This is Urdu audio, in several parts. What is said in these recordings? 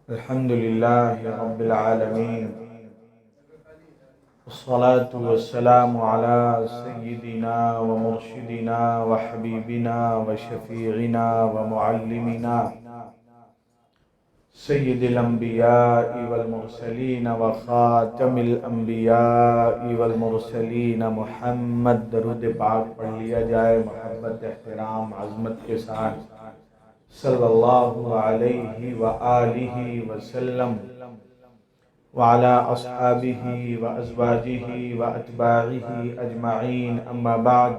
الحمد لله رب العالمين، والصلاة والسلام على سيدنا ومرشدنا وحبيبنا وشفيعنا ومعلمنا سيد الأنبياء والمرسلين وخاتم الأنبياء والمرسلين محمد۔ درود پاک پڑھ لیا جائے محبت، احترام، عظمت کے ساتھ صلی اللہ علیہ وآلہ وسلم وعلی اصحابہ وازواجہ واتباعہ اجمعین، اما بعد۔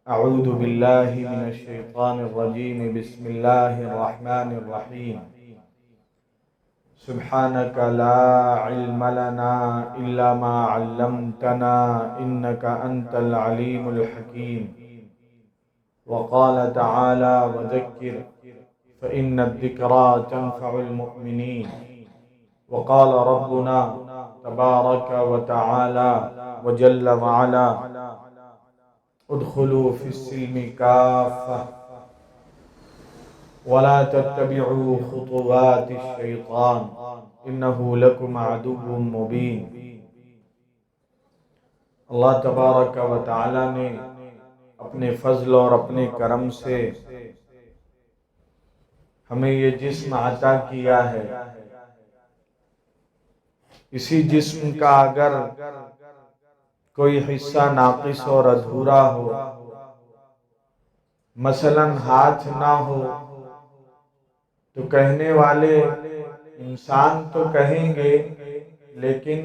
اعوذ باللہ من الشیطان الرجیم، بسم اللہ الرحمن الرحیم۔ سبحانک لا علم لنا الا ما علمتنا انک انت العلیم الحکیم۔ وقال تعالى وذكر فإن الذكرى تنفع المؤمنين۔ وقال ربنا تبارك وتعالى وجل وعلا ادخلوا في السلم كافة ولا تتبعوا خطوات الشيطان إنه لكم عدو مبين۔ اللہ تبارک و تعالی نے اپنے فضل اور اپنے کرم سے ہمیں یہ جسم عطا کیا ہے۔ اسی جسم کا اگر کوئی حصہ ناقص اور ادھورا ہو، مثلا ہاتھ نہ ہو، تو کہنے والے انسان تو کہیں گے، لیکن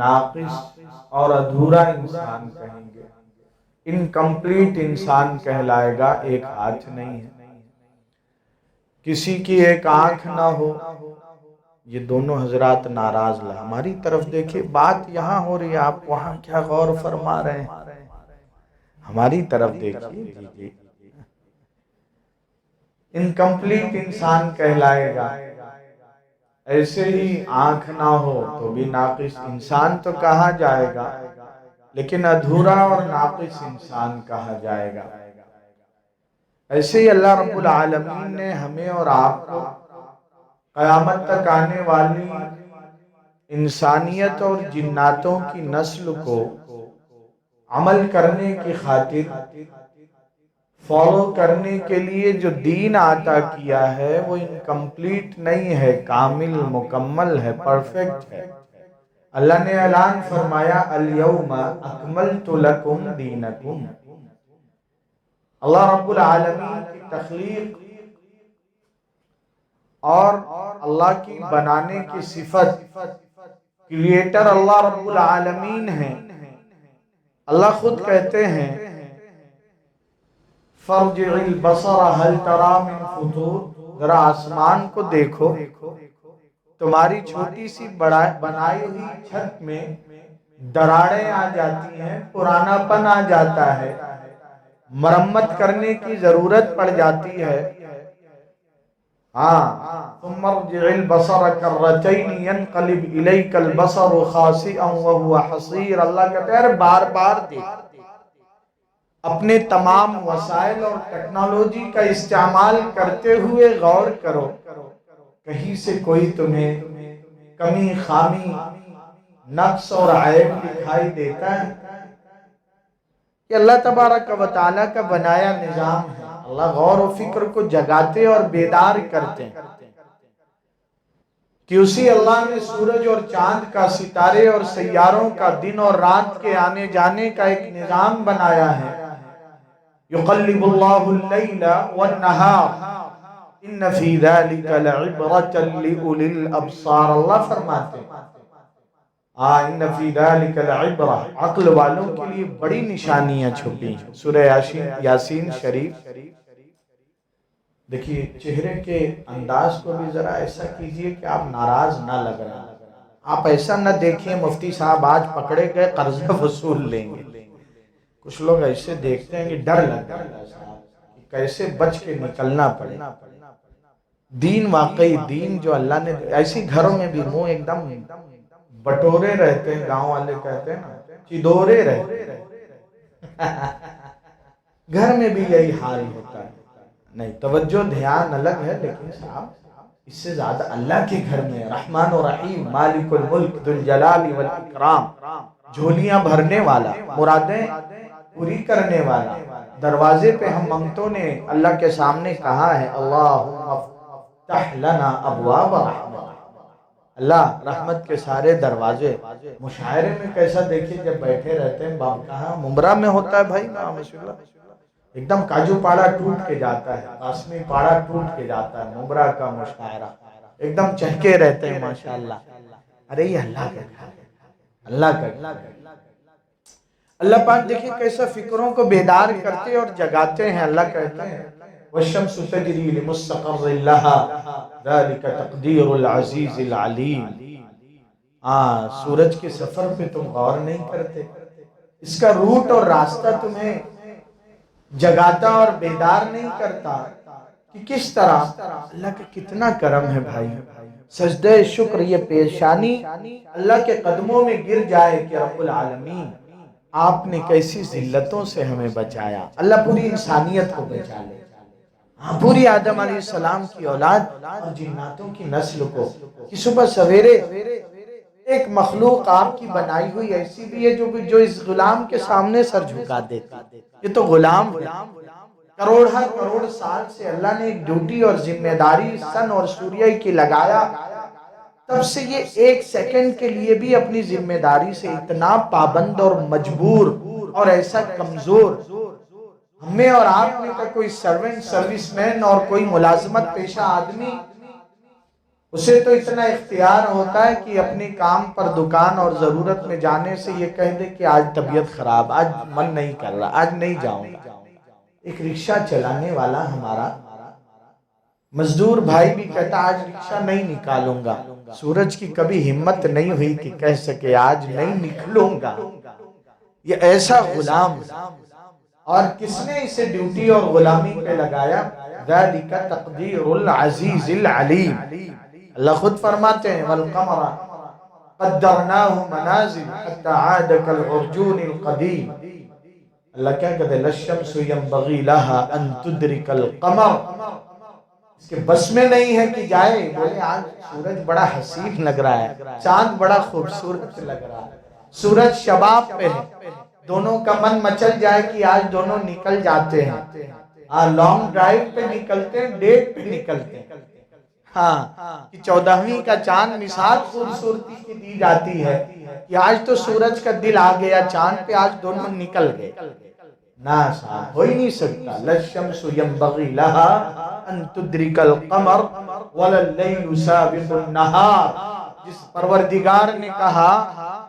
ناقص اور ادھورا انسان کہیں گے، انکمپلیٹ انسان کہلائے گا۔ ایک ہاتھ نہیں ہے، کسی کی ایک آنکھ نہ ہو، یہ دونوں حضرات ناراض لیں۔ ہماری طرف دیکھیں، بات یہاں ہو رہی ہے، آپ وہاں کیا غور فرما رہے ہیں؟ ہماری طرف دیکھیے۔ انکمپلیٹ انسان کہلائے گا۔ ایسے ہی آنکھ نہ ہو تو بھی ناقص انسان تو کہا جائے گا، لیکن ادھورا اور ناقص انسان کہا جائے گا۔ ایسے ہی اللہ رب العالمین نے ہمیں اور آپ کو قیامت تک آنے والی انسانیت اور جناتوں کی نسل کو عمل کرنے کی خاطر، فالو کرنے کے لیے جو دین عطا کیا ہے، وہ انکمپلیٹ نہیں ہے، کامل، مکمل ہے، پرفیکٹ ہے۔ اللہ نے اعلان فرمایا الیوم اکملت لکم دینکم۔ اللہ رب العالمین کی تخلیق اور اللہ کی بنانے کی صفت، کریٹر اللہ رب العالمین ہے۔ اللہ خود کہتے ہیں فارجع البصر هل ترى من فطور، ذرا آسمان کو دیکھو، تمہاری چھوٹی سی بنائی ہوئی چھت میں دراڑیں آ جاتی ہیں، پرانا پن آ جاتا ہے، مرمت کرنے کی ضرورت پڑ جاتی ہے۔ ثم ارجع البصر کرتین ینقلب الیک البصر خاسئا وهو حصیر۔ اللہ کہتا ہے بار بار دیکھ، اپنے تمام وسائل اور ٹیکنالوجی کا استعمال کرتے ہوئے غور کرو، کہیں سے کوئی تمہیں کمی، خامی، نقص اور عیب دکھائی دیتا ہے؟ یہ اللہ تبارک و تعالیٰ کا بنایا نظام ہے۔ اللہ غور و فکر کو جگاتے اور بیدار کرتے ہیں کہ اسی اللہ نے سورج اور چاند کا، ستارے اور سیاروں کا، دن اور رات کے آنے جانے کا ایک نظام بنایا ہے۔ یقلب اللہ اللیل والنہار ان فی ذلک لعبرۃ لأولی الابصار۔ اللہ فرماتے ہیں ان فی ذلک لعبرہ، عقل والوں کے لیے بڑی نشانیاں چھپی ہیں۔ سورہ یاسین شریف۔ دیکھیے چہرے کے انداز کو بھی ذرا ایسا کیجئے کہ آپ ناراض نہ لگ رہے ہیں۔ آپ ایسا نہ دیکھیں مفتی صاحب آج پکڑے گئے قرضہ وصول لیں گے۔ کچھ لوگ ایسے دیکھتے ہیں کہ ڈر لگتا ہے کہ کیسے بچ کے نکلنا پڑے۔ دین واقعی دین جو اللہ نے، ایسی گھروں میں بھی منہ ایک دم بٹورے رہتے ہیں، گاؤں والے کہتے ہیں نا، چدورے رہتے ہیں۔ گھر میں بھی یہی حال ہوتا ہے۔ نہیں، توجہ دھیان الگ ہے، لیکن صاحب اس سے زیادہ اللہ کے گھر میں رحمان و رحیم، مالک الملک، ذو الجلال والاکرام، جھولیاں بھرنے والا، مرادیں پوری کرنے والا، دروازے پہ ہم منگتوں نے اللہ کے سامنے کہا ہے اللہم افتح لنا ابواب رحمت، اللہ رحمت کے سارے دروازے۔ مشاعرے میں کیسا دیکھیں جب بیٹھے رہتے ہیں، باب کہاں ممبرا میں ہوتا ہے بھائی، ایک دم کاجو پاڑا ٹوٹ کے جاتا ہے، قاسمی پاڑا ٹوٹ کے جاتا ہے، ممبرا کا مشاعرہ ایک دم چہکے رہتے ہیں ماشاءاللہ۔ ارے یہ اللہ کا گھر ہے، اللہ کا گھر ہے۔ اللہ پاک دیکھیں کیسا فکروں کو بیدار کرتے اور جگاتے ہیں۔ اللہ کہتے ہیں والشمس تجری لمستقر لها ذلك تقدیر العزیز العلیم۔ سورج کے سفر پہ تم غور نہیں کرتے، اس کا روٹ اور راستہ تمہیں جگاتا اور بیدار نہیں کرتا کہ کس طرح اللہ کا کتنا کرم ہے بھائی۔ سجدہ شکر یہ پیشانی اللہ کے قدموں میں گر جائے کہ رب العالمین آپ نے کیسی ذلتوں سے ہمیں بچایا۔ اللہ پوری انسانیت کو بچا لے، پوری آدم علیہ السلام کی اولاد اور جناتوں کی نسل کو، کہ صبح سویرے ایک مخلوق آپ کی بنائی ہوئی ایسی بھی ہے جو اس غلام کے سامنے سر جھکا دیتی۔ یہ تو غلام ہے، کروڑ سال سے اللہ نے ایک ڈیوٹی اور ذمہ داری سن اور سوریہ کی لگایا، تب سے یہ ایک سیکنڈ کے لیے بھی اپنی ذمہ داری سے اتنا پابند اور مجبور اور ایسا کمزور، ہمیں اور آپ میں کا کوئی سرونٹ، سروس مین اور کوئی ملازمت پیشہ آدمی، اسے تو اتنا اختیار ہوتا ہے کہ اپنے کام پر دکان اور ضرورت میں جانے سے یہ کہہ دے کہ آج طبیعت خراب، آج من نہیں کر رہا، آج نہیں جاؤں گا۔ ایک رکشہ چلانے والا ہمارا مزدور بھائی بھی کہتا آج رکشہ نہیں نکالوں گا، سورج کی کبھی ہمت نہیں ہوئی کہ کہہ سکے آج نہیں نکلوں گا۔ یہ ایسا غلام، اور کس نے اسے ڈیوٹی اور غلامی پہ لگایا؟ ذالک تقدیر العزیز العلیم۔ اللہ خود فرماتے ہیں والقمر قدرناہ منازل حتی عاد کالعرجون القدیم۔ اللہ کیا کہتے ہیں للشمس ينبغی لها ان تدرک القمر، اس کے بس میں نہیں ہے کہ جائے بولے آج سورج بڑا حسین لگ رہا ہے، چاند بڑا خوبصورت لگ رہا ہے، سورج شباب پہ ہے، دونوں کا من مچل جائے کہ آج دونوں نکل جاتے ہیں، لانگ ڈرائیو پہ نکلتے ہیں، ڈیٹ پہ نکلتے ہیں، کہ 14ویں کا چاند مثال خوبصورتی کی دی جاتی ہے کہ آج تو سورج کا دل آ گیا چاند پہ، آج دونوں نکل گئے۔ ناسا ہو ہی نہیں سکتا، للشمس ينبغی لها ان تدرک القمر ولا اللیل سابق النہار۔ جس پروردگار نے کہا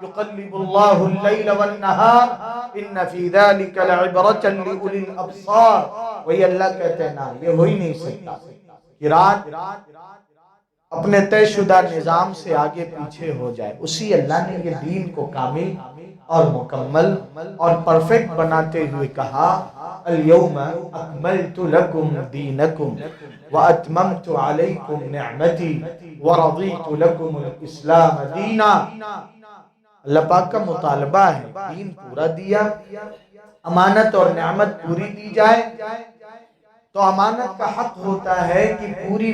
یقلب اللہ اللیل والنہار ان فی ذلک لعبرۃ لأولی الابصار، وہی اللہ کہتے ہیں نا یہ ہو ہی نہیں سکتا کہ رات اپنے طے شدہ نظام سے آگے پیچھے ہو جائے۔ اسی اللہ نے یہ دین کو کامل اور مکمل اور پرفیکٹ بناتے ہوئے کہا اليوم اکملت لکم دینکم واتممت علیکم نعمتی ورضیت لکم الاسلام دینا۔ اللہ پاک کا مطالبہ ہے دین پورا دیا، امانت اور نعمت پوری دی جائے، تو امانت کا حق ہوتا ہے کہ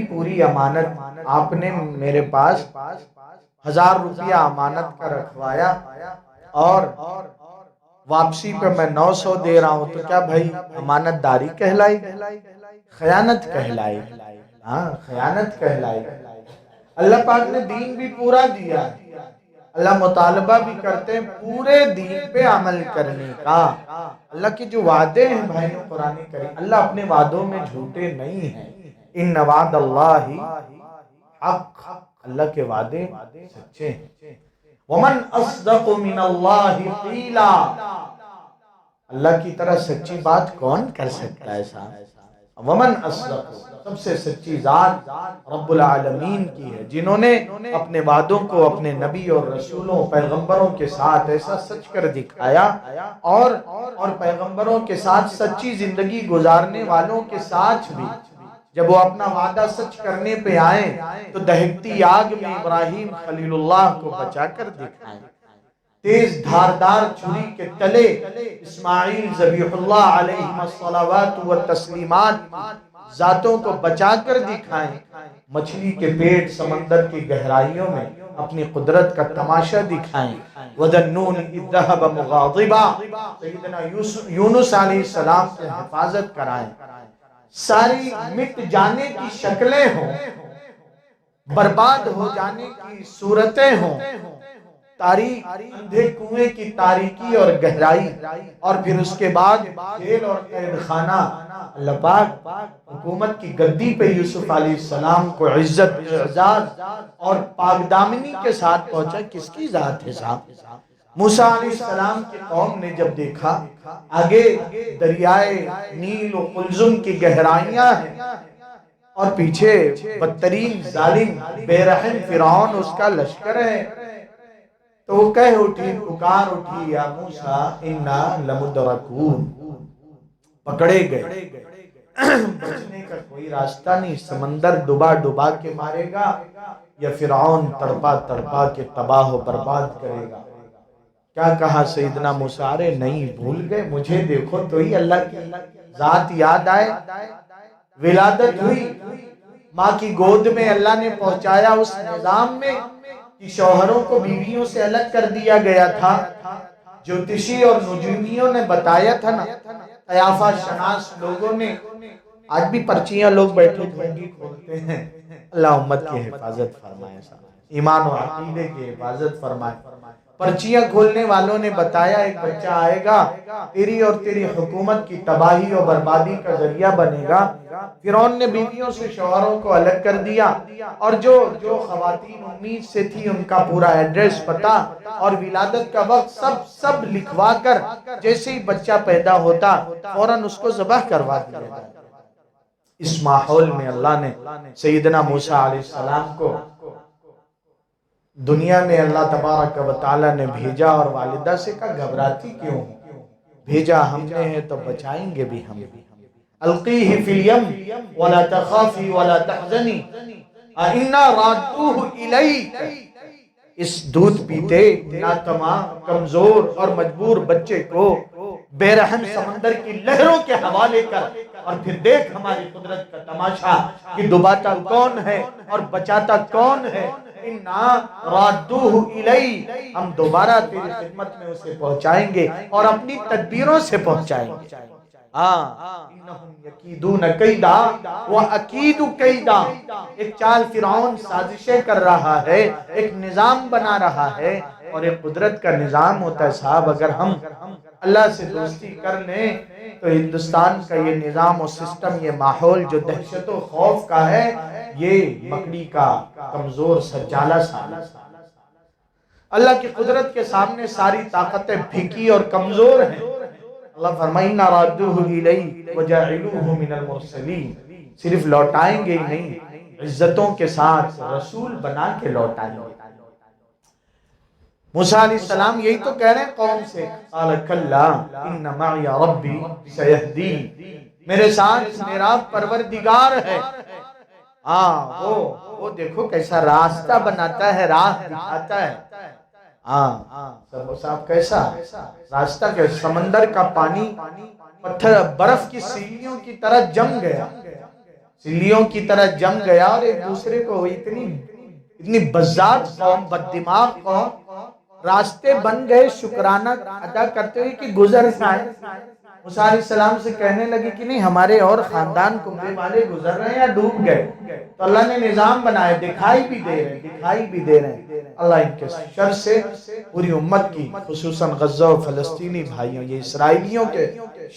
پوری امانت آپ نے میرے پاس 1000 روپیہ امانت کا رکھوایا اور واپسی پہ میں 900 دے رہا ہوں، تو کیا بھائی امانت داری کہلائی؟ خیانت کہلائی، خیانت کہلائی۔ اللہ پاک نے دین بھی پورا دیا، اللہ مطالبہ بھی کرتے ہیں پورے دین پہ عمل کرنے کا۔ اللہ کے جو وعدے ہیں بھائیوں قرآن کریم، اللہ اپنے وعدوں میں جھوٹے نہیں ہیں۔ ان وعد اللہ حق، اللہ کے وعدے سچے ہیں۔ ومن اصدق من اللہ قیلا، اللہ کی طرح سچی بات کون کر سکتا ہے صاحب؟ ومن اصدق، سب سے سچی ذات رب العالمین کی ہے، جنہوں نے اپنے وعدوں کو اپنے نبی اور رسولوں پیغمبروں کے ساتھ ایسا سچ کر دکھایا، اور پیغمبروں کے ساتھ سچی زندگی گزارنے والوں کے ساتھ بھی جب وہ اپنا وعدہ سچ کرنے پہ آئیں تو دہکتی آگ میں ابراہیم خلیل اللہ کو بچا کر دکھائیں، تیز دھاردار چھری کے تلے اسماعیل ذبیح اللہ علیہ الصلوات والتسلیمات ذاتوں کو بچا کر دکھائیں، مچھلی کے پیٹ سمندر کی گہرائیوں میں اپنی قدرت کا تماشا دکھائیں۔ وَذَنُّونِ إِذْ ذَهَبَ مُغَاضِبًا، سیدنا یونس علیہ السلام سے حفاظت کرائیں۔ ساری مٹ جانے کی شکلیں ہوں، برباد ہو جانے کی صورتیں ہوں، تاریخ اندھے کنویں کی تاریکی اور گہرائی، اور پھر اس کے بعد جیل اور قید خانہ، اللہ پاک حکومت کی گدی پہ یوسف علیہ السلام کو عزت، اعزاز اور پاکدامنی کے ساتھ پہنچا۔ کس کی ذات ہے صاحب؟ موسیٰ علیہ السلام کی قوم نے جب دیکھا آگے دریائے نیل و قلزم کی گہرائیاں ہیں اور پیچھے بدترین ظالم بے رحم فرعون اس کا لشکر ہے، تو وہ کہہ اٹھی، پکار اٹھی، یا موسیٰ انا لمدرکون، پکڑے گئے، بچنے کا کوئی راستہ نہیں، سمندر ڈبا ڈبا کے مارے گا یا فرعون تڑپا تڑپا کے تباہ و برباد کرے گا۔ کیا کہا سیدنا موسیٰ؟ ارے نہیں، بھول گئے، مجھے دیکھو تو ہی اللہ کی ذات یاد آئے۔ ولادت ہوئی، ماں کی گود میں اللہ نے پہنچایا اس نظام میں کہ شوہروں کو بیویوں سے الگ کر دیا گیا تھا۔ جوتشی اور نجومیوں نے بتایا تھا نا، قیافہ شناس لوگوں نے، آج بھی پرچیاں لوگ بیٹھے ڈھونگی کھولتے ہیں۔ اللہ امت کی حفاظت فرمائے، ایمان و عقیدے کی حفاظت فرمائے۔ پرچیاں کھولنے والوں نے بتایا ایک بچہ آئے گا، تیری اور تیری حکومت کی تباہی اور بربادی کا ذریعہ بنے گا۔ فرعون نے بیویوں سے شوہروں کو الگ کر دیا، اور جو خواتین امید سے تھی ان کا پورا ایڈریس پتا اور ولادت کا وقت سب لکھوا کر، جیسے ہی بچہ پیدا ہوتا فوراً اس کو ذبح کروا دیا جاتا۔ اس ماحول میں اللہ نے سیدنا موسیٰ علیہ السلام کو دنیا میں اللہ تبارک و تعالیٰ نے بھیجا، اور والدہ سے کہا گھبراتی کیوں؟ بھیجا ہم نے ہے تو بچائیں گے بھی ہم۔ القیہ فی الیم ولا تخافی ولا تحزنی انا رادوہ الیک، اس دودھ پیتے ناتمام، کمزور اور مجبور بچے کو بے رحم سمندر کی لہروں کے حوالے کر، اور پھر دیکھ ہماری قدرت کا تماشا کہ ڈباتا کون ہے اور بچاتا کون ہے۔ اِنَّا رَادُّوهُ إِلَيْهِ، ہم دوبارہ تیری خدمت میں اسے پہنچائیں گے اور اپنی تدبیروں سے پہنچائیں گے۔ اِنَّهُمْ يَكِيدُونَ كَيْدًا وَأَكِيدُ كَيْدًا، ایک چال فرعون سازشیں کر رہا ہے، ایک نظام بنا رہا ہے، اور ایک قدرت کا نظام ہوتا ہے صاحب۔ اگر ہم اللہ سے دوستی کر لیں تو ہندوستان کا یہ نظام و سسٹم، یہ ماحول جو دہشت و خوف کا ہے، یہ مکڑی کا کمزور سجالہ سا۔ اللہ کی قدرت کے سامنے ساری طاقتیں پھیکی اور کمزور ہیں۔ اللہ فرمائنا رادوہ الیہ وجاعلوہ من المرسلین، صرف لوٹائیں گے ہی نہیں، عزتوں کے ساتھ رسول بنا کے لوٹائیں گے۔ موسیٰ علیہ السلام یہی تو کہہ رہے ہیں قوم سے، قال کلا ان معی ربی سیہدین، میرے ساتھ میرا پروردگار ہے۔ وہ دیکھو کیسا راستہ بناتا ہے، راہ دکھاتا ہے۔ صاحب کیسا راستہ، کہ سمندر کا پانی پتھر برف کی سیلیوں کی طرح جم گیا، سیلیوں کی طرح جم گیا، اور ایک دوسرے کو اتنی بزاد قوم، بددماغ قوم، راستے بن گئے شکرانہ ادا کرتے ہوئے کہ گزر جائیں۔ موسیٰ علیہ السلام سے کہنے لگے کہ نہیں، ہمارے اور خاندان کنبے والے گزر رہے ہیں یا ڈوب گئے؟ تو اللہ نے نظام بنائے، دکھائی بھی دے رہے ہیں۔ اللہ ان کے شر سے پوری امت کی، خصوصاً غزہ و فلسطینی بھائیوں، یہ اسرائیلیوں کے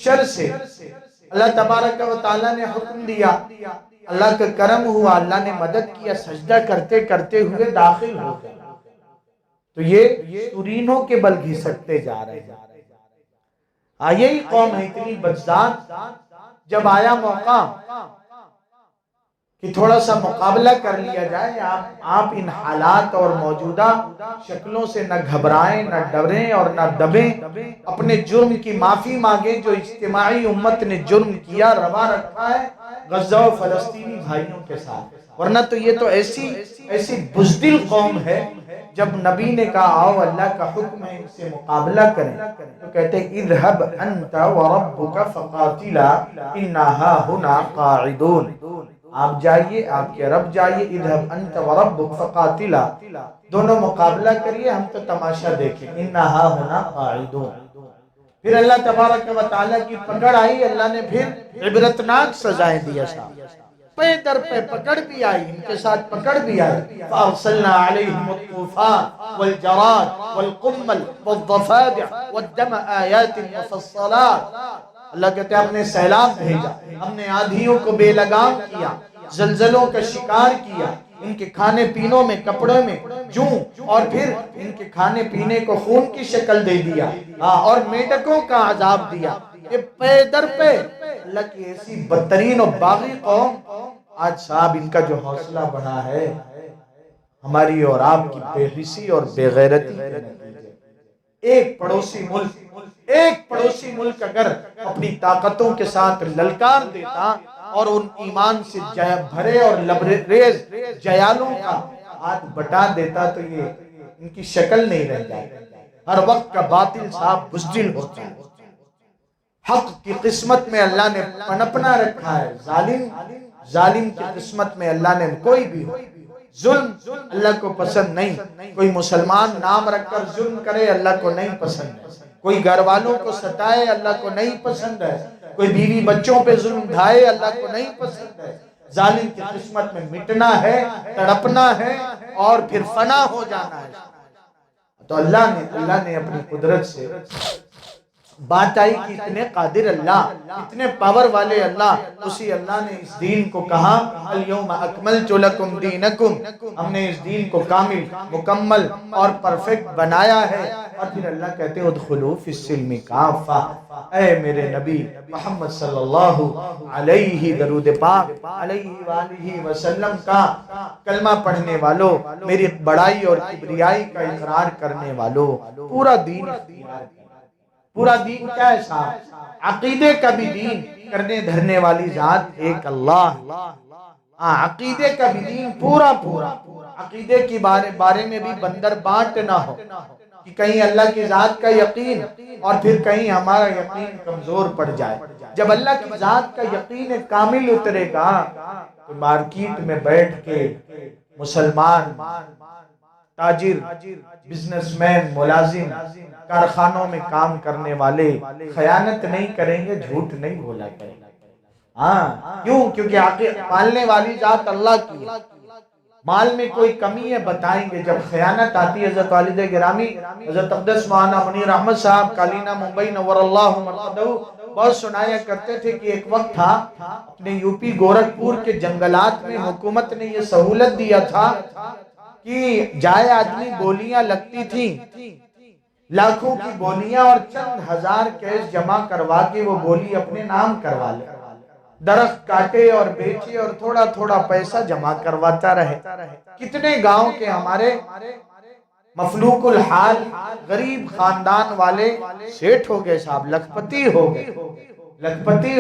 شر سے اللہ تبارک و تعالیٰ نے حکم دیا، اللہ کا کرم ہوا، اللہ نے مدد کیا، سجدہ کرتے کرتے ہوئے داخل ہو گئے۔ تو یہ سورینوں کے بل گھسٹتے جا رہے ہیں۔ یہی قوم ہے اتنی بدذات۔ جب آیا موقع کہ تھوڑا سا مقابلہ کر لیا جائے، آپ ان حالات اور موجودہ شکلوں سے نہ گھبرائیں، نہ ڈریں اور نہ دبیں، اپنے جرم کی معافی مانگیں جو اجتماعی امت نے جرم کیا، روا رکھا ہے غزہ و فلسطینی بھائیوں کے ساتھ۔ ورنہ تو یہ تو ایسی بزدل قوم ہے، جب نبی نے کہا آؤ اللہ کا حکم ہے ان سے مقابلہ کریں، تو کہتے ہیں اذهب انت وربك فقاتلا انہا ہنا قاعدون، آپ جائیے، آپ کے رب جائیے، اذهب انت وربک فقاتلا، دونوں مقابلہ کریے، ہم تو تماشا دیکھیں، انہا ہنا قاعدون۔ پھر اللہ تبارک و تعالیٰ کی پکڑ آئی، اللہ نے پھر عبرتناک سزائیں دیا صاحب، پہ در پہ پکڑ بھی آئی، ان کے ساتھ پکڑ بھی آئی۔ فَأَرْسَلْنَا عَلَيْهِمُ الطُّوفَانَ وَالْجَرَادَ وَالْقُمَّلَ وَالضَّفَادِعَ وَالدَّمَ آيَاتٍ مُفَصَّلَاتٍ۔ اللہ کہتے ہیں ہم نے سیلاب بھیجا، ہم نے آندھیوں کو بے لگام کیا، زلزلوں کا شکار کیا، ان کے کھانے پینوں میں، کپڑوں میں جوں، اور پھر ان کے کھانے پینے کو خون کی شکل دے دیا، اور میڈکوں کا عذاب دیا۔ یہ پے در پہ اللہ کی ایسی بدترین اور باغی قوم، آج صاحب ان کا جو حوصلہ بڑھا ہے ہماری اور آپ کی بے حسی اور بے غیرتی کے نتیجے۔ ایک پڑوسی ملک اگر اپنی طاقتوں کے ساتھ للکار دیتا اور ان ایمان سے بھرے اور لبریز جیالوں کا ہاتھ بٹا دیتا تو یہ ان کی شکل نہیں رہ جاتی۔ ہر وقت کا باطل صاحب بزدل ہوتا ہے، حق کی قسمت میں اللہ نے پنپنا رکھا ہے، ظالم کی قسمت میں اللہ نے کوئی بھی ہو، ظلم اللہ کو پسند نہیں۔ کوئی مسلمان نام رکھ کر ظلم کرے اللہ کو نہیں پسند ہے، کوئی گھر والوں کو ستائے اللہ کو نہیں پسند ہے، کوئی بیوی بچوں پہ ظلم ڈھائے اللہ کو نہیں پسند ہے۔ ظالم کی قسمت میں مٹنا ہے، تڑپنا ہے اور پھر فنا ہو جانا ہے۔ تو اللہ نے اپنی قدرت سے بات آئی کہ اتنے قادر اللہ، اتنے پاور والے اللہ، اسی اللہ نے اس دین کو کہا الیوم اکملت لکم دینکم، ہم نے اس دین کو کامل، مکمل اور پرفیکٹ بنایا ہے۔ اور پھر اللہ کہتے ہیں ادخلوا فی السلم کافہ، اے میرے نبی محمد صلی اللہ علیہ درود پاک علیہ وآلہ وسلم کا کلمہ پڑھنے والو، میری بڑائی اور کبریائی کا اقرار کرنے والو، پورا دین اختیار کر۔ پورا دین کیا ہے صاحب؟ عقیدے کا بھی دین کرنے دھرنے والی ذات ایک اللہ۔ عقیدے کا بھی دین پورا، عقیدے کی بارے میں بھی بندر بانٹ نہ ہو کہ کہیں اللہ کی ذات کا یقین اور پھر کہیں ہمارا یقین کمزور پڑ جائے۔ جب اللہ کی ذات کا یقین کامل اترے گا تو مارکیٹ میں بیٹھ کے مسلمان، تاجر، بزنس مین، ملازم، کارخانوں میں کام کرنے والے خیانت نہیں کریں گے، جھوٹ نہیں بولا کریں گے۔ کیوں؟ کیونکہ پالنے والی ذات اللہ کی ہے۔ مال میں کوئی کمی ہے بتائیں گے، جب خیانت آتی ہے حضرت والد گرامی حضرت اقدس مولانا منیر احمد صاحب کالینہ ممبئی نور اللہ مرقدہ بہت سنایا کرتے تھے کہ ایک وقت تھا اپنے یوپی گورکھپور کے جنگلات میں حکومت نے یہ سہولت دیا تھا کہ جائے آدمی گولیاں لگتی تھیں، لاکھوں کی گولیاں اور چند ہزار کیس جمع کروا کے وہ گولی اپنے نام کروا لے، درخت کاٹے اور بیچے اور تھوڑا تھوڑا پیسہ جمع کرواتا رہے۔ کتنے گاؤں کے ہمارے مفلوق الحال غریب خاندان والے سیٹھ ہو گئے صاحب، لکھپتی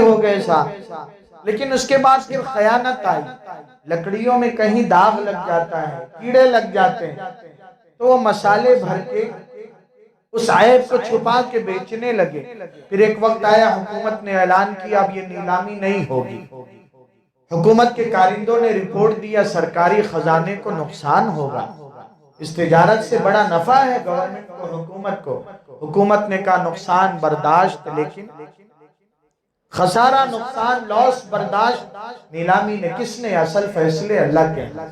ہو گئے صاحب، لیکن اس کے بعد پھر خیانت آئی، لکڑیوں میں کہیں داغ لگ جاتا ہے، کیڑے لگ جاتے ہیں، تو وہ مسالے بھر کے اس عیب کو چھپا کے بیچنے لگے۔ پھر ایک وقت آیا حکومت نے اعلان کیا اب یہ نیلامی نہیں ہوگی، حکومت کے کارندوں نے رپورٹ دیا سرکاری خزانے کو نقصان ہوگا، اس تجارت سے بڑا نفع ہے گورنمنٹ کو، حکومت کو۔ حکومت نے کہا نقصان برداشت، لیکن خسارہ، نقصان، لاس برداشت۔ نیلامی نے کس نے؟ اصل فیصلے اللہ کے ہیں۔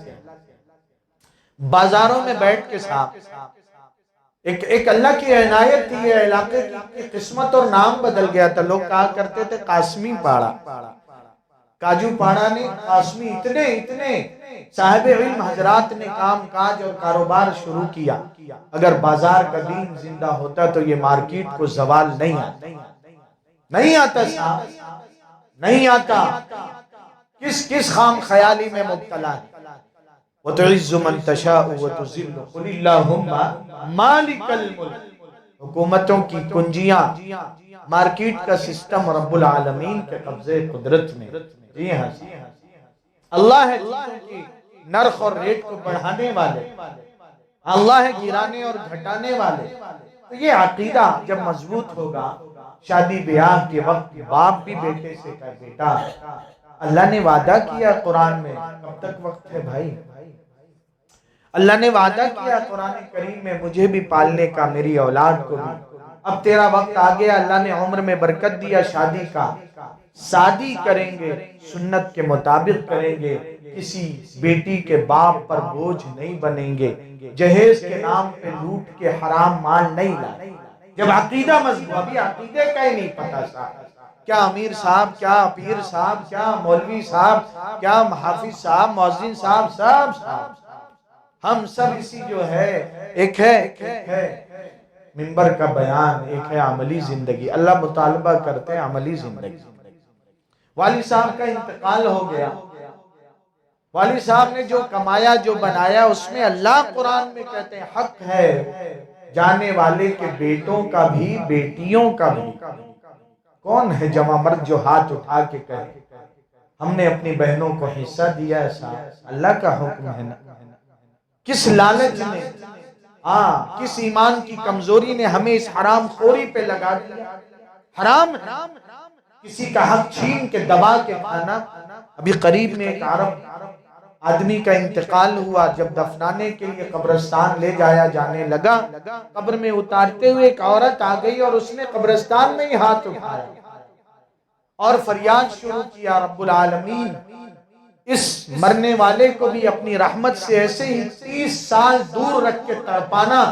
بازاروں میں بیٹھ کے صاحب ایک اللہ کی عنایت تھی، یہ علاقے کی قسمت اور نام بدل گیا تھا، لوگ کہا کرتے تھے قاسمی پاڑا، کاجو پاڑا نے قاسمی، اتنے صاحب علم حضرات نے کام کاج اور کاروبار شروع کیا۔ اگر بازار کا دین زندہ ہوتا تو یہ مارکیٹ کو زوال نہیں آتا صاحب، نہیں آتا۔ کس خام خیالی میں مبتلا ہے؟ وَتُعِزُّ مَن تَشَاءُ وَتُذِلُّ قُلِ اللَّهُمَّ مَالِكَ الْمُلْكِ۔ حکومتوں کی کنجیاں، مارکیٹ کا سسٹم رب العالمین کے قبضے قدرت میں۔ جی ہاں، اللہ ہے چیزوں کی نرخ اور ریٹ کو بڑھانے والے، اللہ ہے گرانے اور گھٹانے والے۔ تو یہ عقیدہ جب مضبوط ہوگا، شادی بیاہ کے وقت باپ بھی بیٹے سے کہے بیٹا اللہ نے وعدہ کیا قرآن میں، کب تک وقت ہے بھائی؟ اللہ نے وعدہ کیا قرآن کریم میں مجھے بھی پالنے کا، میری اولاد کو بھی۔ اب تیرا وقت آ گیا، اللہ نے عمر میں برکت دیا شادی کا، شادی کریں گے سنت کے مطابق کریں گے، کسی بیٹی کے باپ پر بوجھ نہیں بنیں گے، جہیز کے نام پہ لوٹ کے حرام مال نہیں لائیں۔ جب عقیدہ مضبوط، ابھی عقیدے کا ہی نہیں پتا صاحب، کیا امیر صاحب، کیا پیر صاحب، کیا مولوی صاحب، کیا حافظ صاحب، مؤذن صاحب، صاحب ہم سب اسی جو ہے، ایک ہے منبر کا بیان، ایک ہے عملی زندگی۔ اللہ مطالبہ کرتے ہیں عملی زندگی۔ والد صاحب کا انتقال ہو گیا، والد صاحب نے جو کمایا جو بنایا، اس میں اللہ قرآن میں کہتے ہیں حق ہے جانے والے کے بیٹوں کا بھی بیٹیوں کا بھی۔ کون ہے جوان مرد جو ہاتھ اٹھا کے کہے ہم نے اپنی بہنوں کو حصہ دیا ہے؟ صاحب اللہ کا حکم ہے نا۔ کس لالچ نے، کس ایمان کی کمزوری نے ہمیں اس حرام خوری پہ لگا دیا؟ حرام ہے کسی کا حق چھین کے دبا کے کھانا۔ ابھی قریب میں ایک عرب آدمی کا انتقال ہوا، جب دفنانے کے لیے قبرستان لے جایا جانے لگا، قبر میں اتارتے ہوئے ایک عورت آ گئی اور اس نے قبرستان میں ہی ہاتھ اٹھایا اور فریاد شروع کیا، رب العالمین اس مرنے والے کو بھی اپنی رحمت سے ایسے ہی 30 سال دور رکھ کے تڑپانا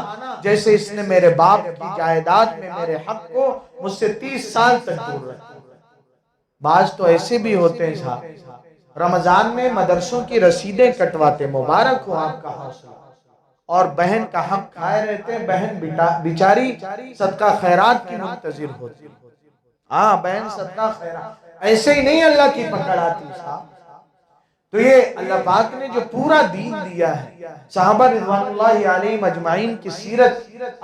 جیسے اس نے میرے باپ کی جائیداد میں میرے حق کو مجھ سے 30 سال تک دور رکھا۔ بعض تو ایسے بھی ہوتے ہیں صاحب، رمضان میں مدرسوں کی رسیدیں کٹواتے، مبارک ہو آپ کا حوصلہ، اور بہن کا حق کھائے رہتے ہیں، بہن بیچاری صدقہ خیرات کی منتظر ہوتی۔ بہن صدقہ خیرات، ایسے ہی نہیں اللہ کی پکڑ آتی صاحب۔ تو یہ اللہ پاک نے جو پورا دین دیا ہے، صحابہ رضوان اللہ علیہ مجمعین کی سیرت،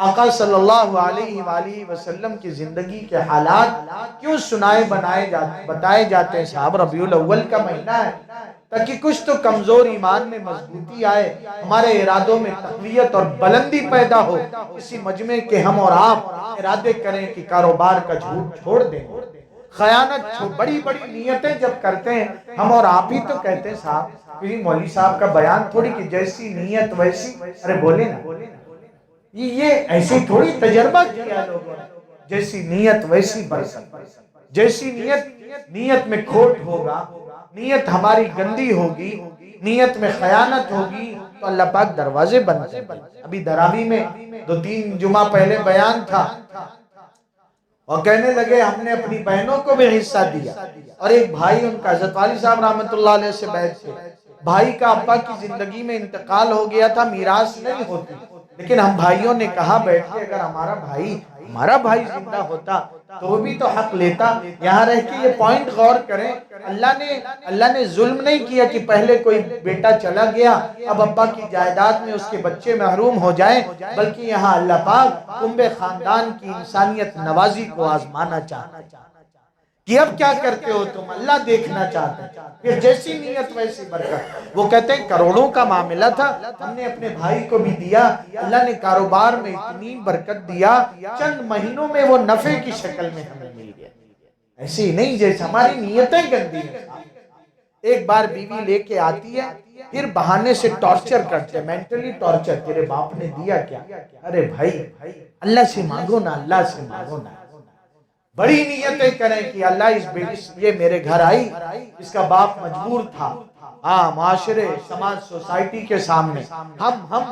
آقا صلی اللہ علیہ وآلہ وسلم کی زندگی کے حالات کیوں بتائے جاتے ہیں صاحب؟ ربیع الاول کا مہینہ ہے تاکہ کچھ تو کمزور ایمان میں مضبوطی آئے، ہمارے ارادوں میں تقویت اور بلندی پیدا ہو، اسی مجمع کے ہم اور آپ ارادے کریں کہ کاروبار کا جھوٹ چھوڑ دیں، خیانت، بڑی بڑی نیتیں جب کرتے ہیں ہم اور آپ ہی تو کہتے ہیں صاحب، مولوی صاحب کا بیان تھوڑی کہ جیسی نیت ویسی، ارے بولے نا، یہ ایسی تھوڑی تجربہ کیا لوگوں نے، جیسی نیت ویسی برکت، جیسی نیت میں کھوٹ ہوگا، نیت ہماری گندی ہوگی، نیت میں خیانت ہوگی تو اللہ پاک دروازے بند کر دیں۔ ابھی دراوی میں 2-3 جمعہ پہلے بیان تھا اور کہنے لگے ہم نے اپنی بہنوں کو بھی حصہ دیا، اور ایک بھائی ان کا حضرت والی صاحب رحمت اللہ علیہ سے بیعت تھے، بھائی کا ابا کی زندگی میں انتقال ہو گیا تھا، میراث نہیں ہوتی، لیکن ہم بھائیوں نے کہا بیٹھ کے اگر ہمارا بھائی زندہ ہوتا تو وہ بھی تو حق لیتا۔ یہاں رہ کے یہ پوائنٹ غور کریں، اللہ نے ظلم نہیں کیا کہ پہلے کوئی بیٹا چلا گیا اب ابا کی جائیداد میں اس کے بچے محروم ہو جائیں، بلکہ یہاں اللہ پاک کنبہ خاندان کی انسانیت نوازی کو آزمانا چاہتا ہے کہ اب کیا کرتے ہو تم، اللہ دیکھنا چاہتا ہے، پھر جیسی نیت ویسی برکت۔ وہ کہتے ہیں کروڑوں کا معاملہ تھا، ہم نے اپنے بھائی کو بھی دیا، اللہ نے کاروبار میں اتنی برکت دیا، چند مہینوں میں وہ نفع کی شکل میں ہمیں مل گیا۔ ایسے ہی نہیں جیسے ہماری نیتیں گندی ہیں۔ ایک بار بیوی لے کے آتی ہے، پھر بہانے سے ٹارچر کرتے ہیں، مینٹلی ٹارچر، تیرے باپ نے دیا کیا؟ ارے بھائی اللہ سے مانگو نا، اللہ سے مانگو نا، بڑی نیتیں کریں کہ اللہ یہ میرے گھر آئی، اس کا باپ مجبور تھا، معاشرے، سماج، سوسائٹی کے سامنے، ہم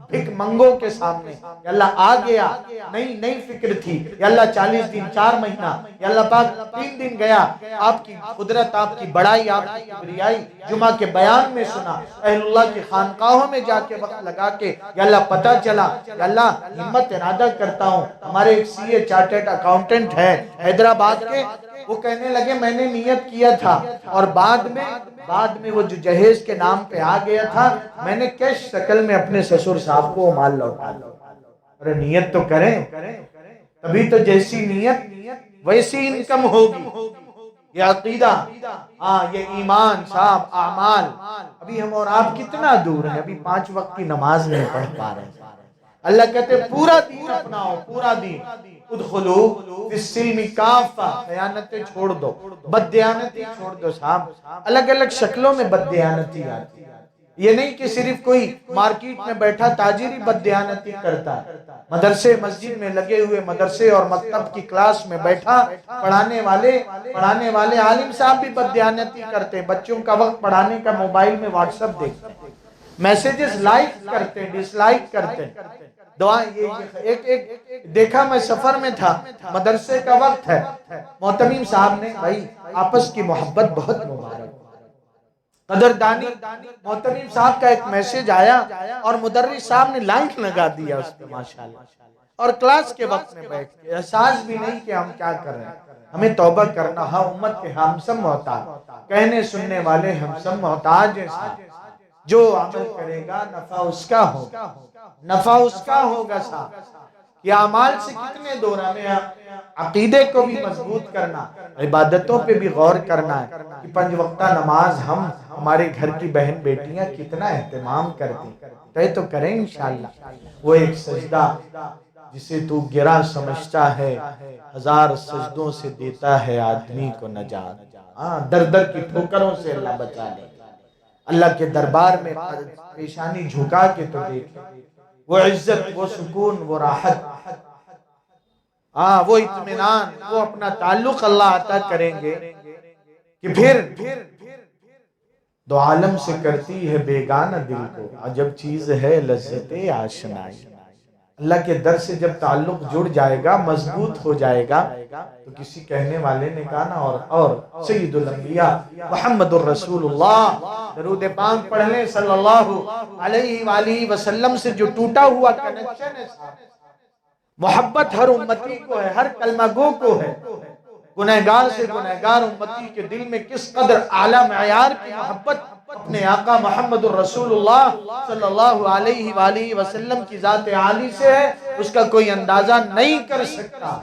بھک منگوں کے سامنے، یا اللہ آ گیا، نئی فکر تھی، یا اللہ 40 دن 4 مہینہ، یا اللہ پاک 3 دن گیا، آپ کی قدرت، آپ کی بڑائی، آپ کی کبریائی جمعہ کے بیان میں سنا، اہل اللہ کی خانقاہوں میں جا کے وقت لگا کے، یا اللہ پتہ چلا، یا اللہ ہمت ارادہ کرتا ہوں، ہمارے ایک سی اے چارٹرڈ اکاؤنٹنٹ ہے حیدرآباد کے، وہ کہنے لگے میں نے نیت کیا تھا اور بعد میں وہ جو جہیز کے نام پہ آ گیا تھا، میں نے کیش شکل میں اپنے سسر صاحب کو مال لوٹا دیا۔ ارے نیت تو کریں، تبھی تو جیسی نیت ویسی انکم ہوگی۔ یہ عقیدہ، یہ ایمان صاحب، اعمال، ابھی ہم اور آپ کتنا دور ہیں، ابھی 5 وقت کی نماز نہیں پڑھ پا رہے ہیں، اللہ کہتے ہیں پورا دین اپناؤ، پورا دین، ادخلو فی السلم کافہ، خیانتیں چھوڑ دو، بددیانتی چھوڑ دو۔ صاحب الگ الگ شکلوں میں بددیانتی آتی ہے، یہ نہیں کہ صرف کوئی مارکیٹ میں بیٹھا تاجری بددیانتی کرتا ہے، مدرسے مسجد میں لگے ہوئے مدرسے اور مکتب کی کلاس میں بیٹھا پڑھانے والے عالم صاحب بھی بددیانتی کرتے ہیں، بچوں کا وقت پڑھانے کا موبائل میں واٹس ایپ دیکھتے ہیں، میسیجز لائک کرتے ہیں، ڈس لائک کرتے ہیں، دعائیں ایک دیکھا میں سفر میں تھا، مدرسے کا وقت ہے، محتمیم صاحب نے بھائی آپس کی محبت بہت مبارک، قدردانی، محتمیم صاحب کا ایک میسیج آیا اور مدرس صاحب نے لائک لگا دیا اس پہ ماشاءاللہ، اور کلاس کے وقت میں بیٹھ کے احساس بھی نہیں کہ ہم کیا کر رہے ہیں۔ ہمیں توبہ کرنا، ہاں امت کے ہم سب محتاج، کہنے سننے والے ہم سب محتاج ہیں صاحب، جو عمل کرے گا نفع اس کا ہوگا، نفع اس کا ہوگا صاحب۔ یہ اعمال سے کتنے دور ہمیں عقیدے کو بھی مضبوط کرنا، عبادتوں پہ بھی غور کرنا ہے کہ 5 وقتہ نماز ہم ہمارے گھر کی بہن بیٹیاں کتنا اہتمام کرتی، تو کریں انشاءاللہ۔ وہ ایک سجدہ جسے تو گرا سمجھتا ہے، 1000 سجدوں سے دیتا ہے آدمی کو نجات، در در کی ٹھوکروں سے اللہ بچا لے، اللہ کے دربار میں پیشانی جھکا کے تو دیکھیں، وہ عزت، وہ سکون، وہ راحت، وہ اطمینان، وہ اپنا تعلق اللہ عطا کریں گے کہ پھر دو عالم سے کرتی ہے بیگانہ دل کو، عجب چیز ہے لذت آشنائی۔ اللہ کے در سے جب تعلق جڑ جائے گا، مضبوط ہو جائے گا، تو کسی کہنے والے نے کہا نا، اور سید الانبیاء محمد الرسول اللہ، درود پاک پڑھ لیں صلی اللہ علیہ وآلہ وسلم سے جو ٹوٹا ہوا کنیکشن ہے، محبت ہر امتی کو ہے، ہر کلمہ گو کو ہے، گنہگار سے گنہگار امتی کے دل میں کس قدر اعلیٰ معیار کی محبت اپنے آقا محمد الرسول اللہ صلی اللہ علیہ وآلہ وسلم کی ذات عالی سے ہے، اس کا کوئی اندازہ نہیں کر سکتا۔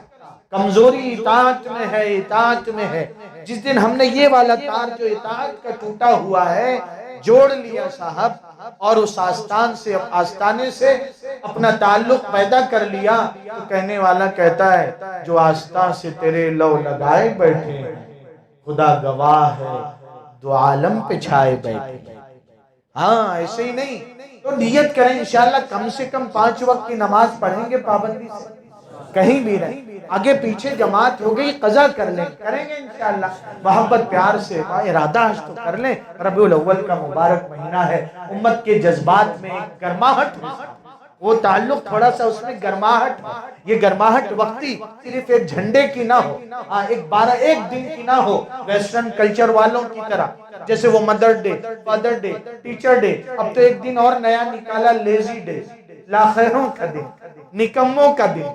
کمزوری اطاعت میں ہے، اطاعت میں ہے۔ جس دن ہم نے یہ والا تار جو اطاعت کا ٹوٹا ہوا ہے جوڑ لیا صاحب، اور اس آستانے سے اپنا تعلق پیدا کر لیا، تو کہنے والا کہتا ہے جو آستان سے تیرے لو لگائے بیٹھے ہیں، خدا گواہ ہے دو عالم پہ چھائے بیٹھے۔ ہاں ایسے ہی نہیں تو نیت کریں انشاءاللہ کم سے کم 5 وقت کی نماز پڑھیں گے پابندی سے، کہیں بھی رہیں، آگے پیچھے جماعت ہو گئی قضا کر لیں، کریں گے انشاءاللہ محبت پیار سے، ارادہ تو کر لیں۔ ربیع الاول کا مبارک مہینہ ہے، امت کے جذبات میں ایک گرماہٹ ہو، وہ تعلق تھوڑا سا اس میں گرماہٹ ہو، یہ گرماہٹ وقتی صرف ایک جھنڈے کی نہ ہو، ایک دن کی نہ ہو ویسٹرن کلچر والوں کی طرح، جیسے وہ mother day, father day, teacher day, اب تو ایک دن اور نیا نکالا لیزی ڈے، لاخیروں کا دن، نکموں کا دن،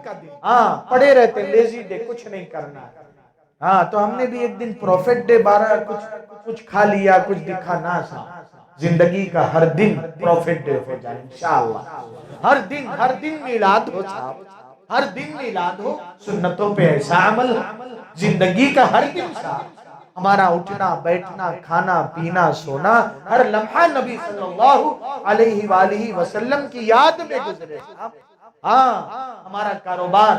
پڑے رہتے لیزی ڈے، کچھ نہیں کرنا۔ تو ہم نے بھی ایک دن پروفیٹ ڈے 12 کچھ کھا لیا، کچھ دکھا نہ سا، زندگی کا ہر دن پروفیٹ ڈے ہو جائے انشاءاللہ، ہر دن میلاد ہو صاحب، ہر دن میلاد ہو، سنتوں پہ ایسا عمل، زندگی کا ہر دن صاحب، ہمارا اٹھنا بیٹھنا کھانا پینا سونا ہر لمحہ نبی صلی اللہ علیہ وآلہ وسلم کی یاد میں گزرے صاحب۔ ہمارا کاروبار،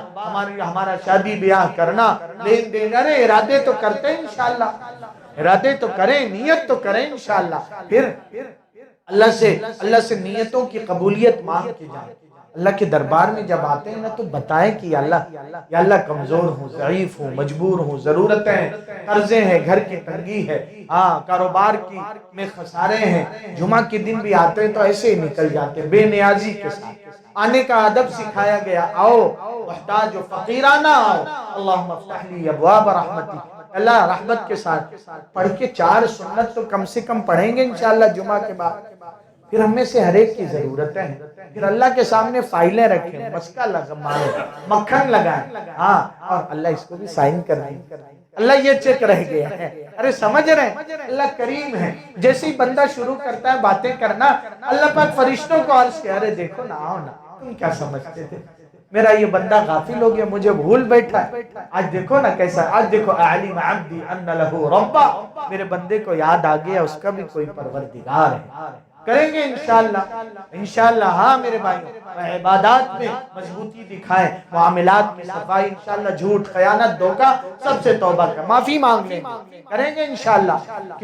ہمارا شادی بیاہ کرنا، لین دین، ارادے تو کرتے ہیں انشاءاللہ، ارادے تو کریں، نیت تو کریں انشاءاللہ، پھر اللہ سے نیتوں کی قبولیت مانگ کے جائیں، اللہ کے دربار میں جب آتے ہیں نا تو بتائیں کہ یا اللہ کمزور ہوں، ضعیف ہوں، مجبور ہوں، ضرورتیں، قرضے ہیں، گھر کی تنگی ہے، کاروبار میں خسارے ہیں، جمعہ کے دن بھی آتے ہیں تو ایسے ہی نکل جاتے ہیں بے نیازی کے ساتھ، آنے کا ادب سکھایا گیا، آؤ محتاج و فقیرانہ آؤ، اللہم افتح لی ابواب رحمتی، اللہ رحمت کے ساتھ پڑھ کے 4 سنت تو کم سے کم پڑھیں گے انشاءاللہ جمعہ کے بعد، پھر ہم میں سے ہر ایک کی ضرورتیں ہیں، پھر اللہ کے سامنے فائلیں رکھیں، مسکہ لگائیں، مکھن لگائیں، اور اللہ اس کو بھی سائن کر دیں، اللہ یہ چیک رہ گیا ہے، سمجھ رہے ہیں اللہ کریم ہے، جیسے ہی بندہ شروع کرتا ہے باتیں کرنا، اللہ پاک فرشتوں کو عرض کیا، دیکھو نا آؤ نا، تم کیا سمجھتے تھے میرا یہ بندہ غافل ہو گیا، مجھے بھول بیٹھا ہے، آج دیکھو نا کیسا، آج دیکھو اعلم عبدی ان لہو ربا، میرے بندے کو یاد آ گیا اس کا بھی کوئی پروردگار ہے، کریں گے انشاءاللہ انشاءاللہ ہاں میرے بھائیوں، عبادات میں مضبوطی دکھائیں، معاملات میں صفائی، انشاءاللہ جھوٹ خیانت دھوکہ سب سے توبہ کر معافی مانگ لیں گے، کریں گے انشاءاللہ۔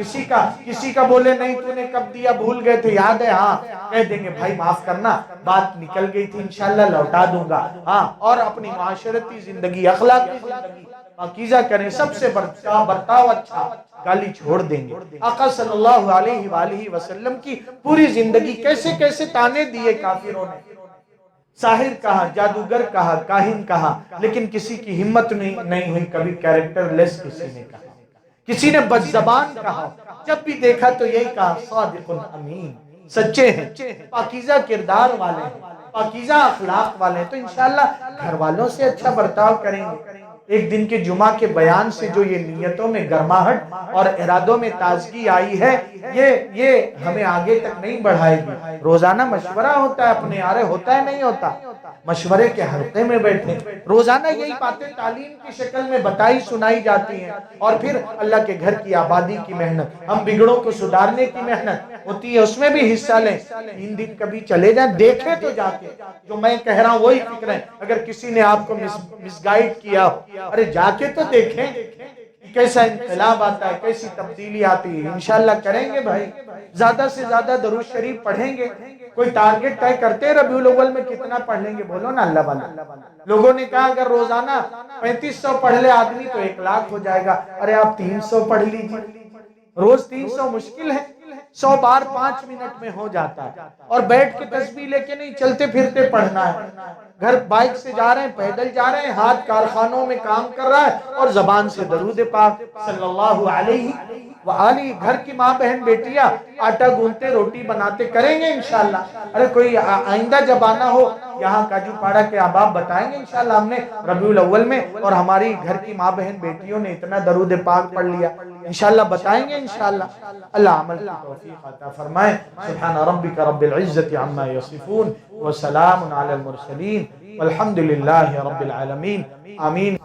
کسی کا بولے نہیں تو نے کب دیا بھول گئے تھے یاد ہے، ہاں کہہ دیں گے بھائی معاف کرنا بات نکل گئی تھی انشاءاللہ لوٹا دوں گا، ہاں۔ اور اپنی معاشرتی زندگی اخلاقی زندگی پاکیزہ کریں، سب سے برتاؤ اچھا، گالی چھوڑ دیں گے۔ آقا صلی اللہ علیہ وآلہ وسلم کی پوری زندگی کیسے کیسے تانے دیے کافروں نے، ساحر کہا، جادوگر کہا، کاہن کہا، لیکن کسی کی ہمت نہیں ہوئی کبھی کیریکٹر لیس کسی نے کہا، کسی نے بد زبان کہا، جب بھی دیکھا تو یہی کہا صادق امین، سچے ہیں، پاکیزہ کردار والے ہیں، پاکیزہ اخلاق والے ہیں، تو انشاءاللہ گھر والوں سے اچھا برتاؤ کریں گے۔ ایک دن کے جمعہ کے بیان سے جو یہ نیتوں میں گرماہٹ اور ارادوں میں تازگی آئی ہے، یہ ہمیں آگے تک نہیں بڑھائے گی۔ روزانہ مشورہ ہوتا ہے اپنے آرے، ہوتا ہے نہیں ہوتا، مشورے کے حلقے میں بیٹھیں، روزانہ یہی باتیں تعلیم کی شکل میں بتائی سنائی جاتی ہیں، اور پھر اللہ کے گھر کی آبادی کی محنت، ہم بگڑوں کو سدھارنے کی محنت ہوتی ہے، اس میں بھی حصہ لیں۔ 3 دن کبھی چلے جائیں، دیکھیں تو جا کے، جو میں کہہ رہا ہوں وہی فکر ہے، اگر کسی نے آپ کو مس گائیڈ کیا ہو، ارے جا کے تو دیکھیں کیسا انقلاب آتا ہے، کیسی تبدیلی آتی ہے، انشاءاللہ کریں گے بھائی۔ زیادہ سے زیادہ درود شریف پڑھیں گے، کوئی ٹارگٹ طے کرتے ہیں ربیع الاول میں کتنا پڑھ لیں گے، بولو نا اللہ والا۔ لوگوں نے کہا اگر روزانہ 3500 پڑھ لے آدمی تو 1,00,000 ہو جائے گا، ارے آپ 300 پڑھ لیجئے، روز 300 مشکل ہے، 100 بار 5 منٹ میں ہو جاتا ہے، اور بیٹھ کے تسبیح لے کے نہیں، چلتے پھرتے پڑھنا ہے، گھر بائک سے جا رہے ہیں، پیدل جا رہے ہیں، ہاتھ کارخانوں میں کام کر رہا ہے، اور زبان سے درود پاک صلی اللہ علیہ وآلہ، گھر کی ماں بہن بیٹیاں آٹا گوندتے روٹی بناتے، کریں گے انشاءاللہ۔ ارے کوئی آئندہ جب آنا ہو یہاں کاجو پاڑا کے احباب بتائیں گے انشاءاللہ، ہم نے ربیع الاول میں اور ہماری گھر کی ماں بہن بیٹیوں نے اتنا درود پاک پڑھ لیا، انشاءاللہ بتائیں گے انشاءاللہ۔ اللہ عمل کی توفیق عطا فرمائے۔ سبحان ربک رب العزت عما یصفون وسلام علی المرسلین والحمد للہ رب العالمین، آمین۔